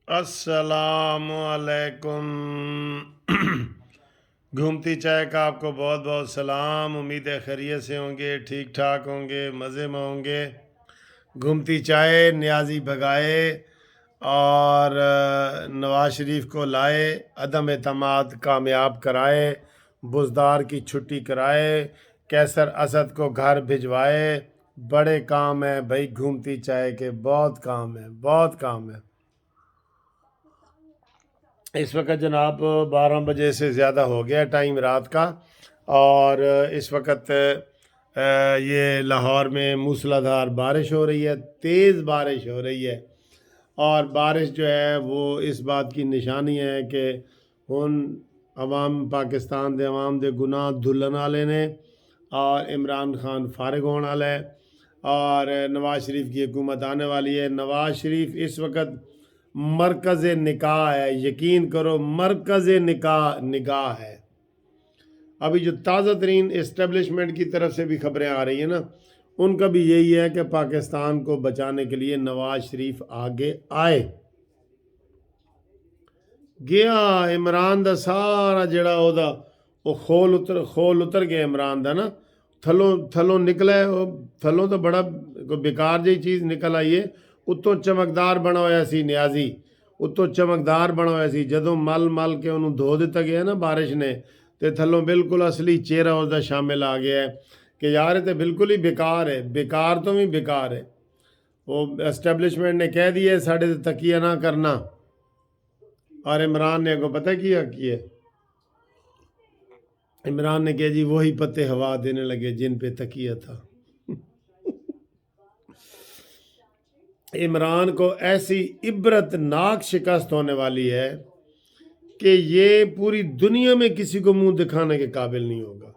अस्सलाम वालेकुम। घूमती चाय का आपको बहुत बहुत सलाम। उम्मीद है खैरियत से होंगे, ठीक ठाक होंगे, मज़े में होंगे। घूमती चाय नियाजी भगाए और नवाज शरीफ को लाए, अदम एतमाद कामयाब कराए, बुज़दार की छुट्टी कराए, कैसर असद को घर भिजवाए। बड़े काम है भाई, घूमती चाय के बहुत काम है, बहुत काम है। इस वक्त जनाब 12 बजे से ज़्यादा हो गया टाइम रात का, और इस वक्त ये लाहौर में मूसलाधार बारिश हो रही है, तेज़ बारिश हो रही है। और बारिश जो है वो इस बात की निशानी है कि हुन अवाम पाकिस्तान दे अवाम दे गुनाह धुलन वाले ने, और इमरान खान फारिग होने वाला है, और नवाज शरीफ की हुकूमत आने वाली है। नवाज शरीफ इस वक्त मरकज़ निकाह है, यकीन करो मरकज़ निगाह है। अभी जो ताज़ा तरीन इस्टेब्लिशमेंट की तरफ से भी खबरें आ रही हैं ना, उनका भी यही है कि पाकिस्तान को बचाने के लिए नवाज शरीफ आगे आए। गया इमरान दा सारा जड़ा ओदा वो खोल उतर गया इमरान दा ना, थलों निकला है। थलों तो बड़ा कोई बेकार जी चीज़ निकल आई है। उत्तों चमकदार बना होया सी नियाजी, उत्तों चमकदार बना होया सी। जदों मल मल के उन्होंने धो दिता गया ना बारिश ने, तो थलों बिल्कुल असली चेहरा उसका शामिल आ गया है कि यार ये तो बिल्कुल ही बेकार है, बेकार तो भी बेकार है। वो एस्टैब्लिशमेंट ने कह दिया है साढ़े ते तकिया ना करना, और इमरान ने अगो पता किया इमरान ने कहा जी वही पत्ते हवा देने लगे जिन पे तकिया था। इमरान को ऐसी इबरतनाक शिकस्त होने वाली है कि ये पूरी दुनिया में किसी को मुंह दिखाने के काबिल नहीं होगा,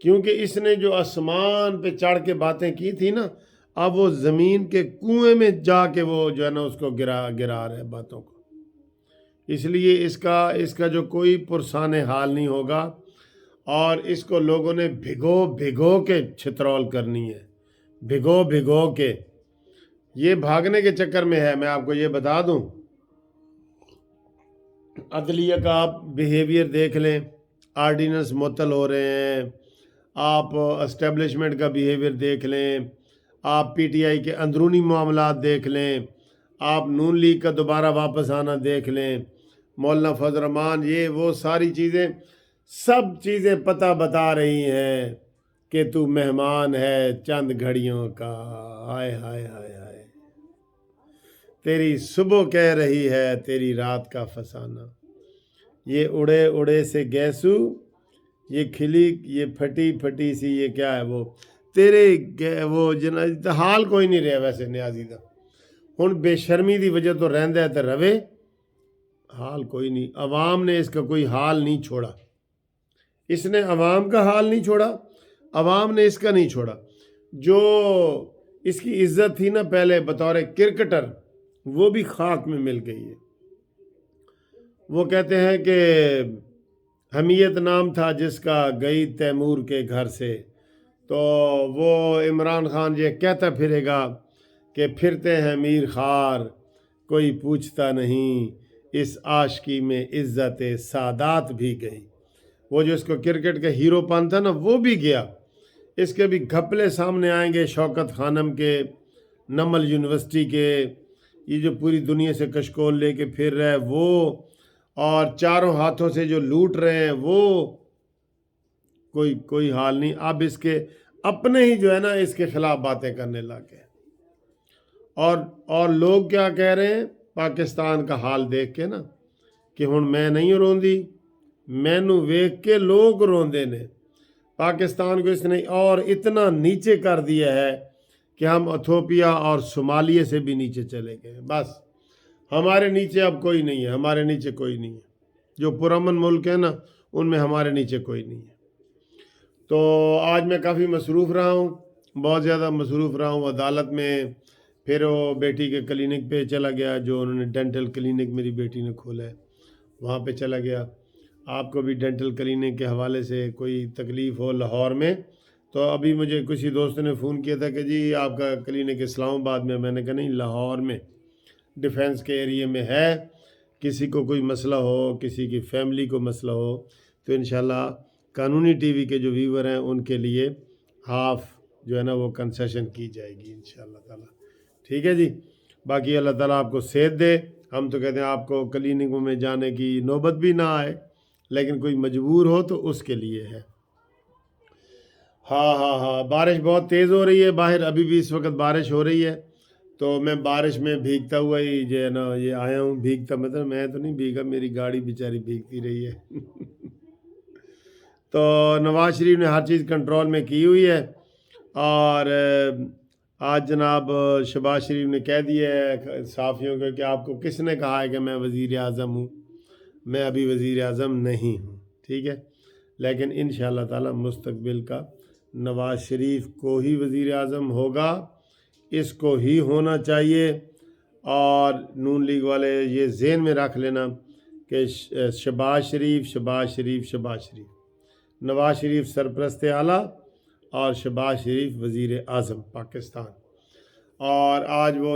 क्योंकि इसने जो आसमान पे चढ़ के बातें की थी ना, अब वो ज़मीन के कुएं में जाके वो जो है ना उसको गिरा रहा है बातों को। इसलिए इसका जो कोई पुरसाने हाल नहीं होगा, और इसको लोगों ने भिगो भिगो के छितरौल करनी है, भिगो भिगो के। ये भागने के चक्कर में है। मैं आपको ये बता दूं, अदलिया का आप बिहेवियर देख लें, आर्डिनेंस मुअत्तल हो रहे हैं। आप एस्टेब्लिशमेंट का बिहेवियर देख लें, आप पीटीआई के अंदरूनी मामलात देख लें, आप नून लीग का दोबारा वापस आना देख लें, मौलाना फजल रहमान, ये वो सारी चीज़ें, सब चीज़ें पता बता रही हैं कि तू मेहमान है चंद घड़ियों का। हाय हाय हाय हाय, तेरी सुबह कह रही है तेरी रात का फसाना। ये उड़े उड़े से गैसू, ये खिली ये फटी फटी सी, ये क्या है वो तेरे वो जना हाल कोई नहीं रहा वैसे न्याजी का। हुण बेशर्मी की वजह तो रहिंदा है तो रवे, हाल कोई नहीं। अवाम ने इसका कोई हाल नहीं छोड़ा, इसने अवाम का हाल नहीं छोड़ा, अवाम ने इसका नहीं छोड़ा। जो इसकी इज्जत थी ना पहले बतौर क्रिकेटर, वो भी खाक में मिल गई है। वो कहते हैं कि हमीयत नाम था जिसका गई तैमूर के घर से, तो वो इमरान खान ये कहता फिरेगा कि फिरते हैं मीर खार कोई पूछता नहीं, इस आशिकी में इज्जत सादात भी गई। वो जो इसको क्रिकेट का हीरोपन था ना, वो भी गया। इसके भी घपले सामने आएंगे, शौकत खानम के, नमल यूनिवर्सिटी के, ये जो पूरी दुनिया से कशकोल लेके फिर रहे वो, और चारों हाथों से जो लूट रहे हैं वो, कोई हाल नहीं। अब इसके अपने ही जो है ना इसके खिलाफ बातें करने लगे। और लोग क्या कह रहे हैं पाकिस्तान का हाल देख के ना, कि हुण मैं नहीं रोंदी, मैनू वेख के लोग रोंदे ने। पाकिस्तान को इसने और इतना नीचे कर दिया है कि हम इथोपिया और सोमालिया से भी नीचे चले गए। बस हमारे नीचे अब कोई नहीं है, हमारे नीचे कोई नहीं है। जो पुरअमन मुल्क है ना, उनमें हमारे नीचे कोई नहीं है। तो आज मैं काफ़ी मसरूफ़ रहा हूँ, बहुत ज़्यादा मसरूफ़ रहा हूँ अदालत में। फिर वो बेटी के क्लिनिक पे चला गया, जो उन्होंने डेंटल क्लिनिक मेरी बेटी ने खोला है, वहाँ पे चला गया। आपको भी डेंटल क्लिनिक के हवाले से कोई तकलीफ़ हो लाहौर में, तो अभी मुझे किसी दोस्त ने फ़ोन किया था कि जी आपका क्लिनिक इस्लामाबाद में। मैंने कहा नहीं, लाहौर में डिफेंस के एरिया में है, کسی کو کوئی مسئلہ ہو، کسی کی فیملی کو مسئلہ ہو، تو انشاءاللہ قانونی ٹی وی کے جو ویور ہیں ان کے لیے ہاف جو ہے نا وہ کنسیشن کی جائے گی انشاءاللہ تعالیٰ. ٹھیک ہے جی. باقی اللہ تعالیٰ آپ کو صحت دے. ہم تو کہتے ہیں آپ کو کلینکوں میں جانے کی نوبت بھی نہ آئے، لیکن کوئی مجبور ہو تو اس کے لیے ہے. ہاں بارش بہت تیز ہو رہی ہے باہر، ابھی بھی اس وقت بارش ہو رہی ہے. تو میں بارش میں بھیگتا ہوا ہی جو ہے نا یہ آیا ہوں. بھیگتا مطلب میں تو نہیں بھیگا، میری گاڑی بیچاری بھیگتی رہی ہے. تو نواز شریف نے ہر چیز کنٹرول میں کی ہوئی ہے. اور آج جناب شہباز شریف نے کہہ دیا ہے صحافیوں کو کہ آپ کو کس نے کہا ہے کہ میں وزیر اعظم ہوں؟ میں ابھی وزیر اعظم نہیں ہوں. ٹھیک ہے، لیکن انشاءاللہ تعالیٰ مستقبل کا نواز شریف کو ہی وزیر اعظم ہوگا، اس کو ہی ہونا چاہیے. اور نون لیگ والے یہ ذہن میں رکھ لینا کہ شہباز شریف، نواز شریف سرپرست اعلیٰ اور شہباز شریف وزیر اعظم پاکستان. اور آج وہ